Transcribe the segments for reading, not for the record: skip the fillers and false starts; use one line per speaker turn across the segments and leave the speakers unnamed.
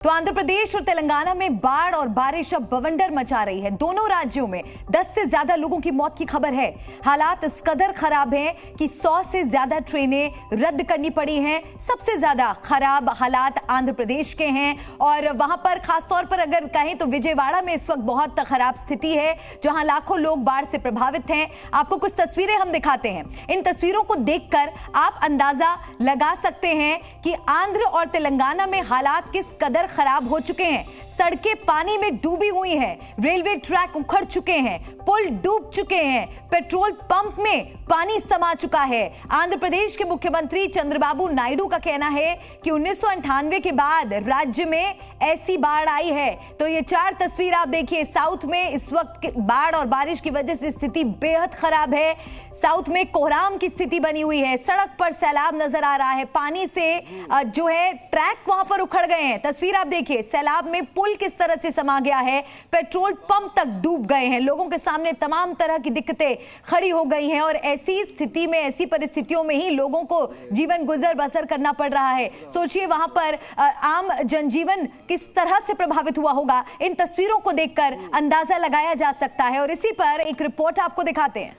तो आंध्र प्रदेश और तेलंगाना में बाढ़ और बारिश अब बवंडर मचा रही है। दोनों राज्यों में 10 से ज्यादा लोगों की मौत की खबर है। हालात इस कदर खराब हैं कि 100 से ज्यादा ट्रेनें रद्द करनी पड़ी हैं। सबसे ज्यादा खराब हालात आंध्र प्रदेश के हैं और वहां पर खासतौर पर अगर कहें तो विजयवाड़ा में इस वक्त बहुत खराब स्थिति है, जहां लाखों लोग बाढ़ से प्रभावित हैं। आपको कुछ तस्वीरें हम दिखाते हैं। इन तस्वीरों को देखकर आप अंदाजा लगा सकते हैं कि आंध्र और तेलंगाना में हालात किस कदर खराब हो चुके हैं। सड़कें पानी में डूबी हुई हैं, रेलवे ट्रैक उखड़ चुके हैं, पुल डूब चुके हैं, पेट्रोल पंप में पानी समा चुका है। आंध्र प्रदेश के मुख्यमंत्री चंद्रबाबू नायडू का कहना है कि 1998 के बाद राज्य में ऐसी बाढ़ आई है। तो ये 4 तस्वीर आप देखिए। साउथ में इस वक्त बाढ़ और बारिश की वजह से स्थिति बेहद खराब है। साउथ में कोहराम की स्थिति बनी हुई है, सड़क पर सैलाब नजर आ रहा है, पानी से जो है ट्रैक वहां पर उखड़ गए हैं। तस्वीर आप देखिए, सैलाब में पुल किस तरह से समा गया है, पेट्रोल पंप तक डूब गए हैं, लोगों के सामने तमाम तरह की दिक्कतें खड़ी हो गई हैं और ऐसी स्थिति में, ऐसी परिस्थितियों में ही लोगों को जीवन गुजर बसर करना पड़ रहा है। सोचिए वहां पर आम जनजीवन किस तरह से प्रभावित हुआ होगा। इन तस्वीरों को देखकर अंदाजा लगाया जा सकता है और इसी पर एक रिपोर्ट आपको दिखाते हैं।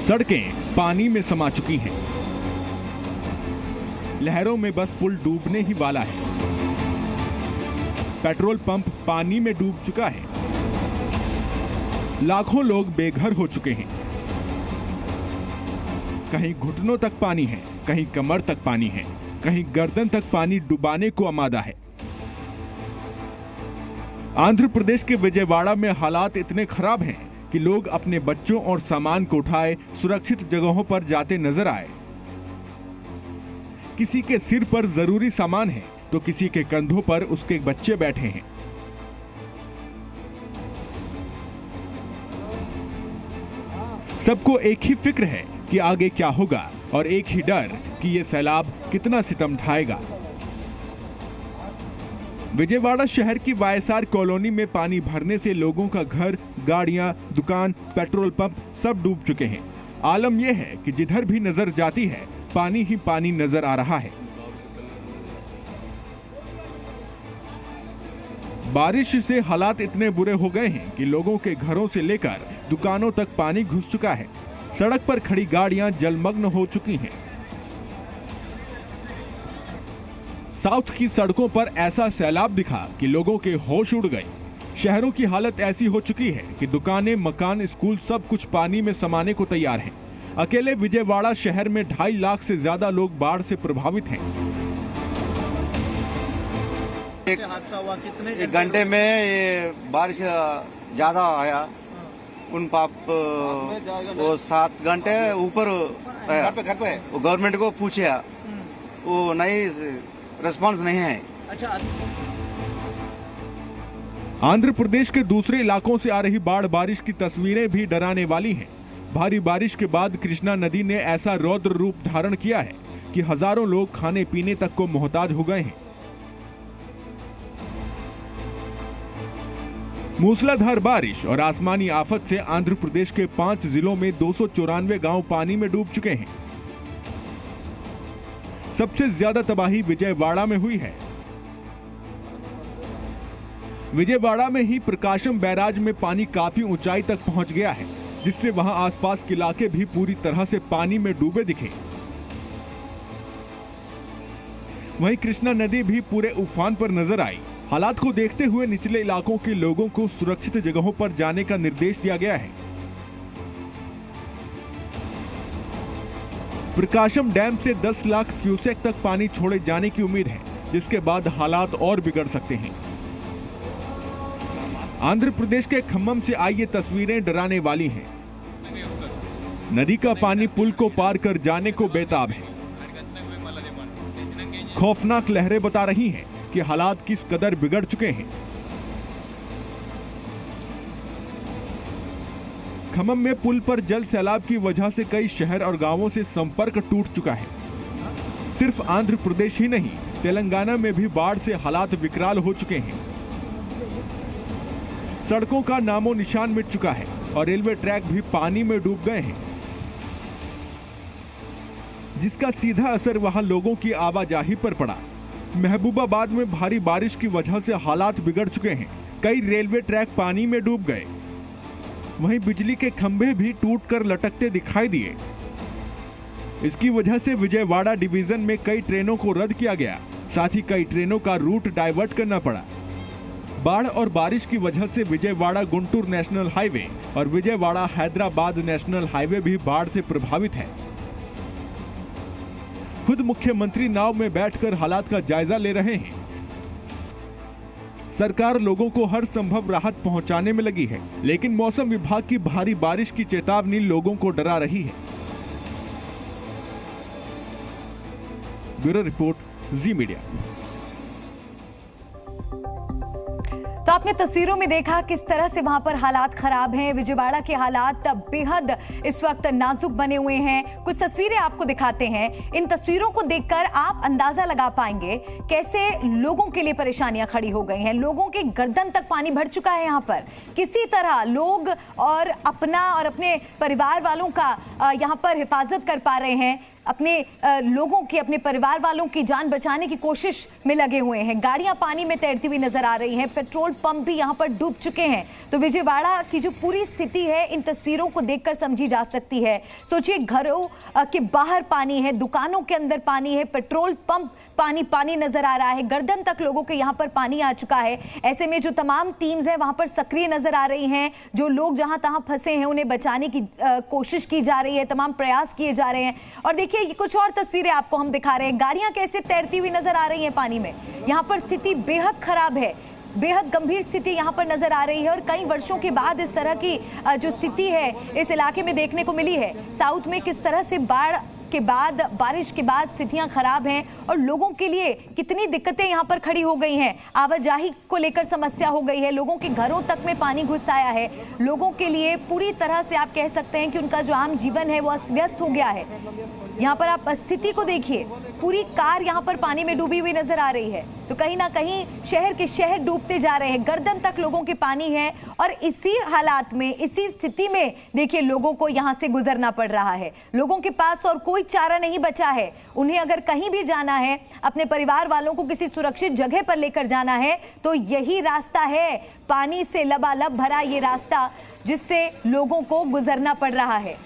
सड़कें पानी में समा चुकी हैं, लहरों में बस पुल डूबने ही वाला है, पेट्रोल पंप पानी में डूब चुका है, लाखों लोग बेघर हो चुके हैं। कहीं घुटनों तक पानी है, कहीं कमर तक पानी है, कहीं गर्दन तक पानी डुबाने को आमादा है। आंध्र प्रदेश के विजयवाड़ा में हालात इतने खराब हैं कि लोग अपने बच्चों और सामान को उठाए सुरक्षित जगहों पर जाते नजर आए। किसी के सिर पर जरूरी सामान है तो किसी के कंधों पर उसके बच्चे बैठे हैं। सबको एक ही फिक्र है कि आगे क्या होगा और एक ही डर कि यह सैलाब कितना सितम ढाएगा। विजयवाड़ा शहर की वायएसआर कॉलोनी में पानी भरने से लोगों का घर, गाड़ियां, दुकान, पेट्रोल पंप सब डूब चुके हैं। आलम यह है कि जिधर भी नजर जाती है पानी ही पानी नजर आ रहा है। बारिश से हालात इतने बुरे हो गए हैं कि लोगों के घरों से लेकर दुकानों तक पानी घुस चुका है। सड़क पर खड़ी गाड़ियां जलमग्न हो चुकी हैं। साउथ की सड़कों पर ऐसा सैलाब दिखा कि लोगों के होश उड़ गए। शहरों की हालत ऐसी हो चुकी है कि दुकानें, मकान, स्कूल सब कुछ पानी में समाने को तैयार हैं। अकेले विजयवाड़ा शहर में 2.5 लाख से ज्यादा लोग बाढ़ से प्रभावित हैं।
एक घंटे में ये बारिश ज्यादा आया। उन पाप वो 7 घंटे ऊपर घर पे वो गवर्नमेंट को पूछा, वो नहीं रिस्पांस नहीं है। अच्छा।
आंध्र प्रदेश के दूसरे इलाकों से आ रही बाढ़ बारिश की तस्वीरें भी डराने वाली हैं। भारी बारिश के बाद कृष्णा नदी ने ऐसा रौद्र रूप धारण किया है कि हजारों लोग खाने पीने तक को मोहताज हो गए हैं। मूसलाधार बारिश और आसमानी आफत से आंध्र प्रदेश के 5 जिलों में 294 गांव पानी में डूब चुके हैं। सबसे ज्यादा तबाही विजयवाड़ा में हुई है। विजयवाड़ा में ही प्रकाशम बैराज में पानी काफी ऊंचाई तक पहुंच गया है, जिससे वहां आसपास के इलाके भी पूरी तरह से पानी में डूबे दिखे। वहीं कृष्णा नदी भी पूरे उफान पर नजर आई। हालात को देखते हुए निचले इलाकों के लोगों को सुरक्षित जगहों पर जाने का निर्देश दिया गया है। प्रकाशम डैम से 10 लाख क्यूसेक तक पानी छोड़े जाने की उम्मीद है, जिसके बाद हालात और बिगड़ सकते हैं। आंध्र प्रदेश के खम्मम से आई ये तस्वीरें डराने वाली हैं। नदी का पानी पुल को पार कर जाने को बेताब है। खौफनाक लहरें बता रही हैं कि हालात किस कदर बिगड़ चुके हैं। खम्मम में पुल पर जल सैलाब की वजह से कई शहर और गांवों से संपर्क टूट चुका है। सिर्फ आंध्र प्रदेश ही नहीं, तेलंगाना में भी बाढ़ से हालात विकराल हो चुके हैं। सड़कों का नामो निशान मिट चुका है और रेलवे ट्रैक भी पानी में डूब गए हैं, जिसका सीधा असर वहां लोगों की आवाजाही पर पड़ा। महबूबाबाद में भारी बारिश की वजह से हालात बिगड़ चुके हैं। कई रेलवे ट्रैक पानी में डूब गए। वहीं बिजली के खंभे भी टूटकर लटकते दिखाई दिए। इसकी वजह से विजयवाड़ा डिवीजन में कई ट्रेनों को रद्द किया गया। साथ ही कई ट्रेनों का रूट डाइवर्ट करना पड़ा। बाढ़ और बारिश की वजह से विजयवाड़ा गुंटूर नेशनल हाईवे और विजयवाड़ा हैदराबाद नेशनल हाईवे भी बाढ़ से प्रभावित है। खुद मुख्यमंत्री नाव में बैठकर हालात का जायजा ले रहे हैं। सरकार लोगों को हर संभव राहत पहुंचाने में लगी है, लेकिन मौसम विभाग की भारी बारिश की चेतावनी लोगों को डरा रही है। ब्यूरो रिपोर्ट, जी मीडिया।
तो आपने तस्वीरों में देखा किस तरह से वहां पर हालात खराब हैं। विजयवाड़ा के हालात बेहद इस वक्त नाजुक बने हुए हैं। कुछ तस्वीरें आपको दिखाते हैं। इन तस्वीरों को देखकर आप अंदाजा लगा पाएंगे कैसे लोगों के लिए परेशानियां खड़ी हो गई हैं। लोगों के गर्दन तक पानी भर चुका है। यहाँ पर किसी तरह लोग और अपना और अपने परिवार वालों का यहाँ पर हिफाजत कर पा रहे हैं। अपने लोगों की, अपने परिवार वालों की जान बचाने की कोशिश में लगे हुए हैं। गाड़ियां पानी में तैरती हुई नजर आ रही हैं। पेट्रोल पंप भी यहां पर डूब चुके हैं। तो विजयवाड़ा की जो पूरी स्थिति है इन तस्वीरों को देखकर समझी जा सकती है। सोचिए, घरों के बाहर पानी है, दुकानों के अंदर पानी है, पेट्रोल पंप पानी नजर आ रहा है। गर्दन तक लोगों के यहाँ पर पानी आ चुका है। ऐसे में जो तमाम टीम्स हैं वहां पर सक्रिय नजर आ रही हैं। जो लोग जहां तहां फंसे हैं उन्हें बचाने की कोशिश की जा रही है। तमाम प्रयास किए जा रहे हैं। और देखिए, ये कुछ और तस्वीरें आपको हम दिखा रहे हैं। गाड़ियां कैसे तैरती हुई नजर आ रही हैं पानी में। यहाँ पर स्थिति बेहद खराब है। बेहद गंभीर स्थिति यहाँ पर नजर आ रही है। और कई वर्षों के बाद इस तरह की जो स्थिति है इस इलाके में देखने को मिली है। साउथ में किस तरह से बाढ़ के बाद, बारिश के बाद स्थितियां खराब हैं और लोगों के लिए कितनी दिक्कतें यहां पर खड़ी हो गई हैं। आवाजाही को लेकर समस्या हो गई है। लोगों के घरों तक में पानी घुस आया है। लोगों के लिए पूरी तरह से आप कह सकते हैं कि उनका जो आम जीवन है वो अस्त व्यस्त हो गया है। यहाँ पर आप स्थिति को देखिए, पूरी कार यहाँ पर पानी में डूबी हुई नजर आ रही है। तो कहीं ना कहीं शहर के शहर डूबते जा रहे हैं। गर्दन तक लोगों के पानी है और इसी हालात में, इसी स्थिति में देखिए लोगों को यहाँ से गुजरना पड़ रहा है। लोगों के पास और कोई चारा नहीं बचा है। उन्हें अगर कहीं भी जाना है, अपने परिवार वालों को किसी सुरक्षित जगह पर लेकर जाना है तो यही रास्ता है, पानी से लबालब भरा ये रास्ता जिससे लोगों को गुजरना पड़ रहा है।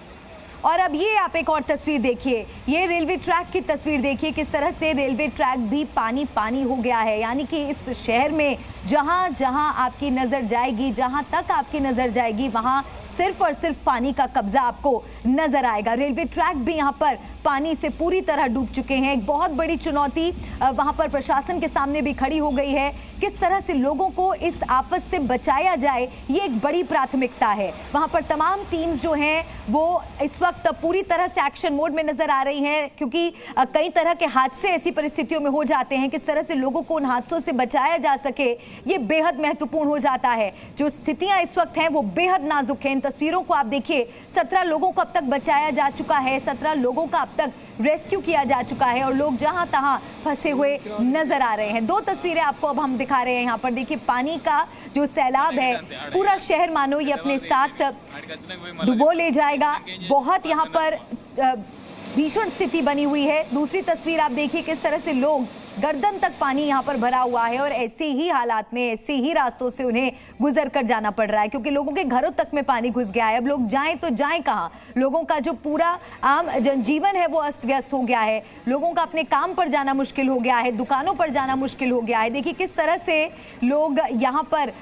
और अब ये आप एक और तस्वीर देखिए, ये रेलवे ट्रैक की तस्वीर देखिए, किस तरह से रेलवे ट्रैक भी पानी हो गया है। यानी कि इस शहर में जहां जहां आपकी नजर जाएगी, जहां तक आपकी नजर जाएगी, वहां सिर्फ और सिर्फ पानी का कब्जा आपको नजर आएगा। रेलवे ट्रैक भी यहाँ पर पानी से पूरी तरह डूब चुके हैं। एक बहुत बड़ी चुनौती वहाँ पर प्रशासन के सामने भी खड़ी हो गई है। किस तरह से लोगों को इस आफत से बचाया जाए, ये एक बड़ी प्राथमिकता है। वहाँ पर तमाम टीम्स जो हैं वो इस वक्त पूरी तरह से एक्शन मोड में नजर आ रही हैं, क्योंकि कई तरह के हादसे ऐसी परिस्थितियों में हो जाते हैं। किस तरह से लोगों को उन हादसों से बचाया जा सके, ये बेहद महत्वपूर्ण हो जाता है। जो स्थितियां इस वक्त हैं वो बेहद नाजुक हैं। इन तस्वीरों को आप देखिए, 17 लोगों को अब तक बचाया जा चुका है। 17 लोगों का अब तक रेस्क्यू किया जा चुका है और लोग जहां तहां फंसे हुए नजर आ रहे हैं। दो तस्वीरें आपको अब हम दिखा रहे हैं। यहाँ पर देखिए, पानी का जो सैलाब है, पूरा शहर मानो ये अपने साथ डुबो ले जाएगा। बहुत यहाँ पर भीषण स्थिति बनी हुई है। दूसरी तस्वीर आप देखिए, किस तरह से लोग, गर्दन तक पानी यहाँ पर भरा हुआ है और ऐसे ही हालात में, ऐसे ही रास्तों से उन्हें गुजर कर जाना पड़ रहा है, क्योंकि लोगों के घरों तक में पानी घुस गया है। अब लोग जाएं तो जाएं कहाँ। लोगों का जो पूरा आम जनजीवन है वो अस्त व्यस्त हो गया है। लोगों का अपने काम पर जाना मुश्किल हो गया है, दुकानों पर जाना मुश्किल हो गया है। देखिए किस तरह से लोग यहाँ पर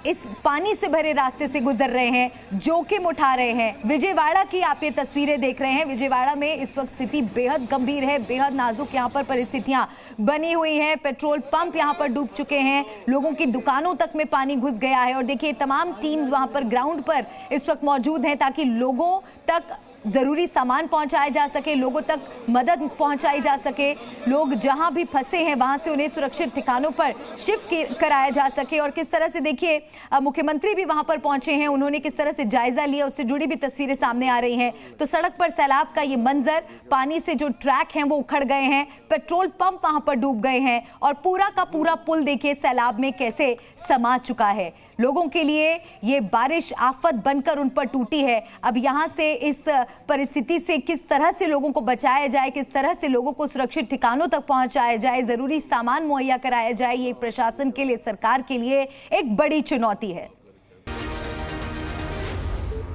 इस पानी से भरे रास्ते से गुजर रहे हैं, जोखिम उठा रहे हैं। विजयवाड़ा की आप ये तस्वीरें देख रहे हैं। विजयवाड़ा में इस वक्त स्थिति बेहद गंभीर है, बेहद नाजुक यहाँ पर परिस्थितियां बनी हुई हैं। पेट्रोल पंप यहाँ पर डूब चुके हैं, लोगों की दुकानों तक में पानी घुस गया है। और देखिए, तमाम टीम्स वहाँ पर ग्राउंड पर इस वक्त मौजूद हैं ताकि लोगों तक जरूरी सामान पहुंचाया जा सके, लोगों तक मदद पहुंचाई जा सके। लोग जहां भी फंसे हैं वहां से उन्हें सुरक्षित ठिकानों पर शिफ्ट कराया जा सके। और किस तरह से देखिए, मुख्यमंत्री भी वहां पर पहुंचे हैं, उन्होंने किस तरह से जायजा लिया, उससे जुड़ी भी तस्वीरें सामने आ रही हैं। तो सड़क पर सैलाब का ये मंजर, पानी से जो ट्रैक हैं वो उखड़ गए हैं, पेट्रोल पंप वहां पर डूब गए हैं और पूरा का पूरा पुल देखिए सैलाब में कैसे समा चुका है। लोगों के लिए ये बारिश आफत बनकर उन पर टूटी है। अब यहां से इस परिस्थिति से किस तरह से लोगों को बचाया जाए, किस तरह से लोगों को सुरक्षित ठिकानों तक पहुंचाया जाए, जरूरी सामान मुहैया कराया जाए, ये प्रशासन के लिए, सरकार के लिए एक बड़ी चुनौती है।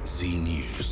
Z News.